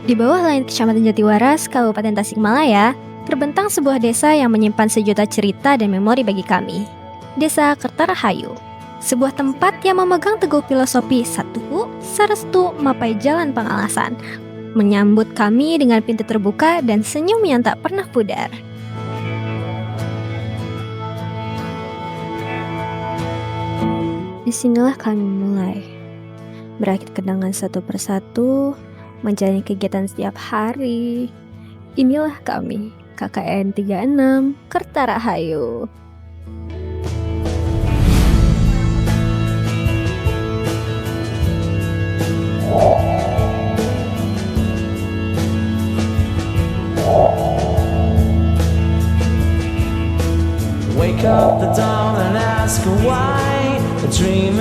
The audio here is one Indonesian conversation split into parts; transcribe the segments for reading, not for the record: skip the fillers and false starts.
Di bawah langit Kecamatan Jatiwaras, Kabupaten Tasikmalaya, terbentang sebuah desa yang menyimpan sejuta cerita dan memori bagi kami. Desa Kertarahayu, sebuah tempat yang memegang teguh filosofi Satuhu, Sarestu, Mapai Jalan Pangalasan, menyambut kami dengan pintu terbuka dan senyum yang tak pernah pudar. Disinilah kami mulai berakit kenangan satu persatu, menjalani kegiatan setiap hari. Inilah kami, KKN 36 Kertarahayu. Wake up the dawn and ask her why. A dream,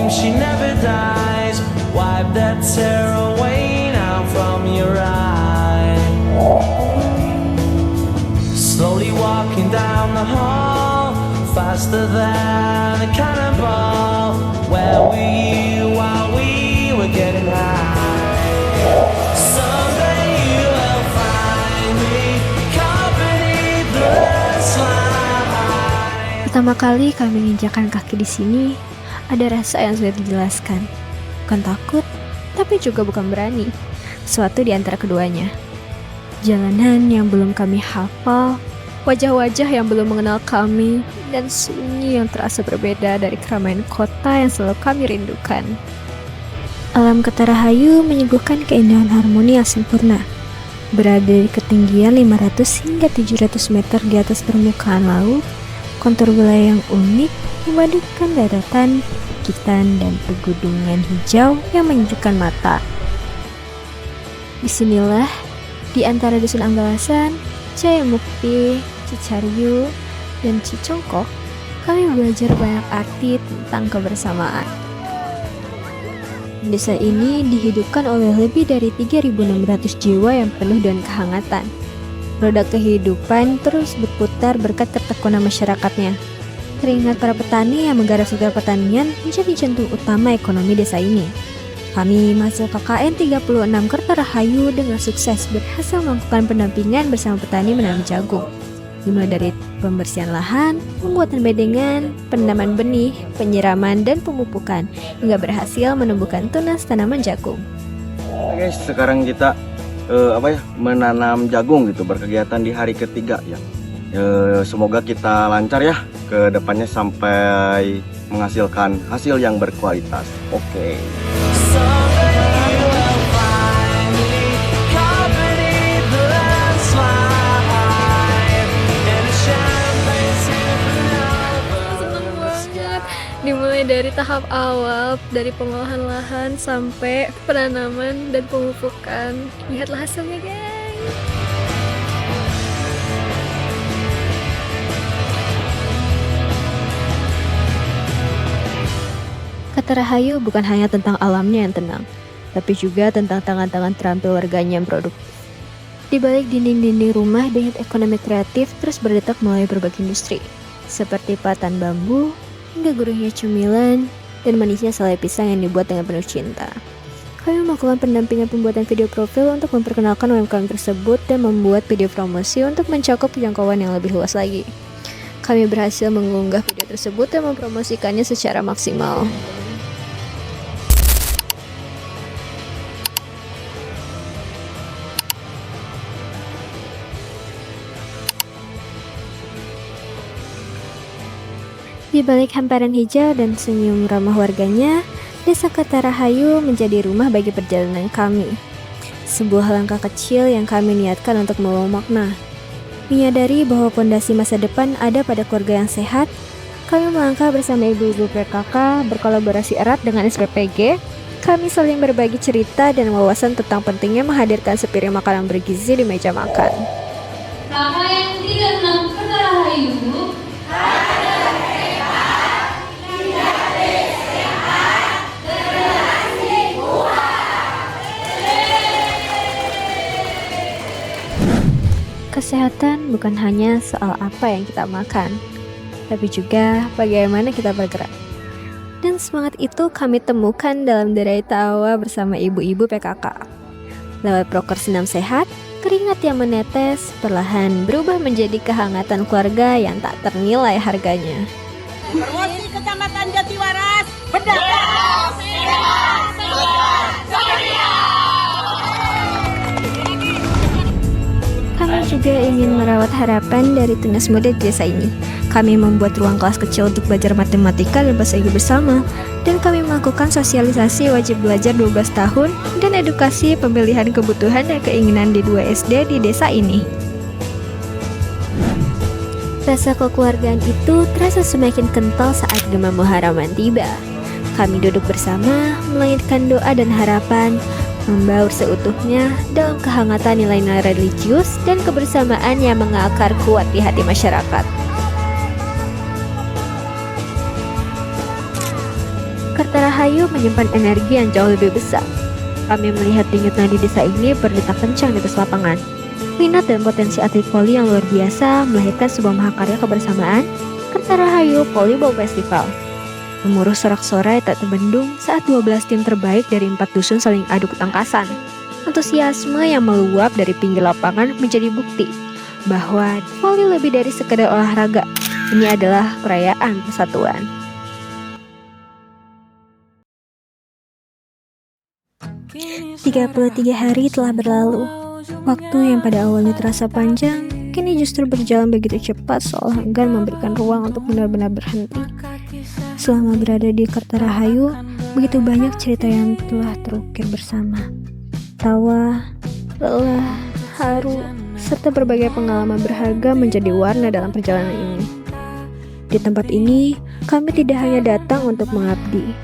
she never dies. Wipe that tear away now from your eye. Slowly walking down the hall, faster than a cannonball. Where were you while we were getting high? Someday you will find me caught beneath the slide. Pertama kali kami menginjakan kaki di sini, ada rasa yang sulit dijelaskan. Bukan takut, tapi juga bukan berani. Suatu di antara keduanya. Jalanan yang belum kami hafal, wajah-wajah yang belum mengenal kami, dan sunyi yang terasa berbeda dari keramaian kota yang selalu kami rindukan. Alam Kertarahayu menyuguhkan keindahan harmoni yang sempurna. Berada di ketinggian 500 hingga 700 meter di atas permukaan laut, kontur wilayah yang unik memadukan daratan, bukitan, dan pegunungan hijau yang menyejukkan mata. Disinilah, di antara dusun Anggalasan, Jayamukti, Cicaryu, dan Cicongkok, kami belajar banyak arti tentang kebersamaan. Desa ini dihidupkan oleh lebih dari 3.600 jiwa yang penuh dengan kehangatan. Roda kehidupan terus berputar berkat ketekunan masyarakatnya. Keringat para petani yang menggarap sektor pertanian menjadi jantung utama ekonomi desa ini. Kami mahasiswa KKN 36 Kertarahayu dengan sukses berhasil melakukan pendampingan bersama petani menanam jagung. Dimulai dari pembersihan lahan, pembuatan bedengan, penanaman benih, penyiraman, dan pemupukan, hingga berhasil menumbuhkan tunas tanaman jagung. Guys, sekarang kita menanam jagung gitu, berkegiatan di hari ketiga ya. Semoga kita lancar ya ke depannya sampai menghasilkan hasil yang berkualitas. Oke. Dimulai dari tahap awal, dari pengolahan lahan sampai penanaman dan pemupukan. Lihatlah hasilnya, guys. Kertarahayu bukan hanya tentang alamnya yang tenang, tapi juga tentang tangan-tangan terampil warganya yang produktif. Di balik dinding-dinding rumah dengan ekonomi kreatif terus berdetak melalui berbagai industri, seperti patan bambu, hingga gurihnya cemilan, dan manisnya selai pisang yang dibuat dengan penuh cinta. Kami melakukan pendampingan pembuatan video profil untuk memperkenalkan UMKM tersebut dan membuat video promosi untuk mencakup jangkauan yang lebih luas lagi. Kami berhasil mengunggah video tersebut dan mempromosikannya secara maksimal. Di balik hamparan hijau dan senyum ramah warganya, Desa Kertarahayu menjadi rumah bagi perjalanan kami. Sebuah langkah kecil yang kami niatkan untuk membawa makna. Menyadari bahwa fondasi masa depan ada pada keluarga yang sehat, kami melangkah bersama ibu-ibu PKK berkolaborasi erat dengan SPPG, Kami saling berbagi cerita dan wawasan tentang pentingnya menghadirkan sepiring makanan bergizi di meja makan. Kakak yang tidak melakukan rahayu Kesehatan bukan hanya soal apa yang kita makan, tapi juga bagaimana kita bergerak. Dan semangat itu kami temukan dalam derai tawa bersama ibu-ibu PKK. Lewat proker senam sehat, keringat yang menetes perlahan berubah menjadi kehangatan keluarga yang tak ternilai harganya. Promosi Kecamatan Jatiwaras, benar. Kami juga ingin merawat harapan dari tunas muda di desa ini. Kami membuat ruang kelas kecil untuk belajar matematika dan bahasa Inggris bersama. Dan kami melakukan sosialisasi wajib belajar 12 tahun dan edukasi pemilihan kebutuhan dan keinginan di 2 SD di desa ini. Rasa kekeluargaan itu terasa semakin kental saat Gema Muharraman tiba. Kami duduk bersama, melangitkan doa dan harapan, membaur seutuhnya dalam kehangatan nilai-nilai religius dan kebersamaan yang mengakar kuat di hati masyarakat. Kertarahayu menyimpan energi yang jauh lebih besar. Kami melihat denyut nadi desa ini berdetak kencang di atas lapangan. Minat dan potensi atlet voli yang luar biasa melahirkan sebuah mahakarya kebersamaan, Kertarahayu Volleyball Festival. Gemuruh sorak-sorai tak terbendung saat 12 tim terbaik dari 4 dusun saling adu ketangkasan. Antusiasme yang meluap dari pinggir lapangan menjadi bukti bahwa voli lebih dari sekedar olahraga. Ini adalah perayaan persatuan. 33 hari telah berlalu. Waktu yang pada awalnya terasa panjang, kini justru berjalan begitu cepat seolah enggan memberikan ruang untuk benar-benar berhenti. Selama berada di Kertarahayu, begitu banyak cerita yang telah terukir bersama. Tawa, lelah, haru, serta berbagai pengalaman berharga menjadi warna dalam perjalanan ini. Di tempat ini, kami tidak hanya datang untuk mengabdi,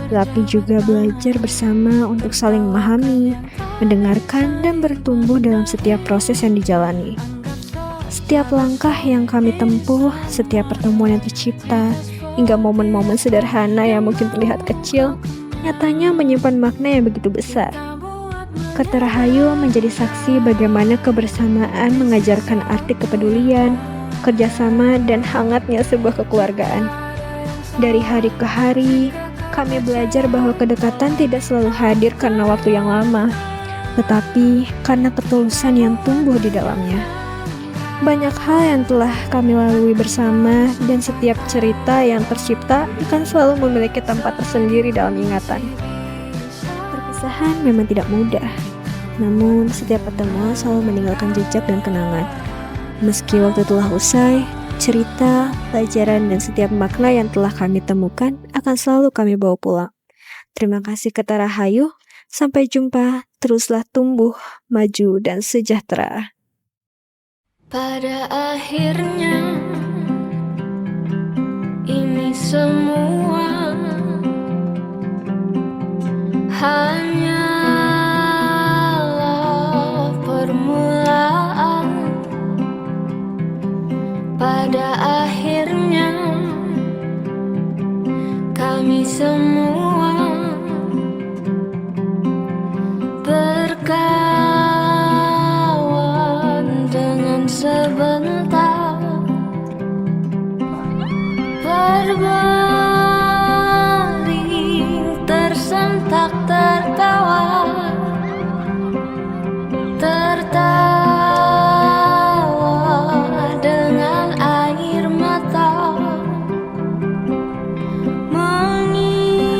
tapi juga belajar bersama untuk saling memahami, mendengarkan, dan bertumbuh dalam setiap proses yang dijalani. Setiap langkah yang kami tempuh, setiap pertemuan yang tercipta, hingga momen-momen sederhana yang mungkin terlihat kecil, nyatanya menyimpan makna yang begitu besar. Kertarahayu menjadi saksi bagaimana kebersamaan mengajarkan arti kepedulian, kerjasama, dan hangatnya sebuah kekeluargaan. Dari hari ke hari, kami belajar bahwa kedekatan tidak selalu hadir karena waktu yang lama, tetapi karena ketulusan yang tumbuh di dalamnya. Banyak hal yang telah kami lalui bersama, dan setiap cerita yang tercipta akan selalu memiliki tempat tersendiri dalam ingatan. Perpisahan memang tidak mudah, namun setiap pertemuan selalu meninggalkan jejak dan kenangan. Meski waktu telah usai, cerita, pelajaran, dan setiap makna yang telah kami temukan akan selalu kami bawa pulang. Terima kasih Kertarahayu, sampai jumpa, teruslah tumbuh, maju, dan sejahtera. Pada akhirnya ini semua hanyalah permulaan. Pada akhirnya kami semua berkawan dengan sebentar, berbaring tersentak tertawa, tertawa dengan air mata, mengingat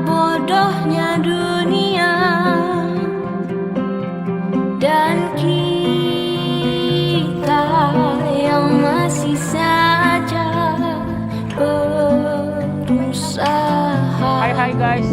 bodohnya dunia dan kita yang masih saja berusaha. Hai guys.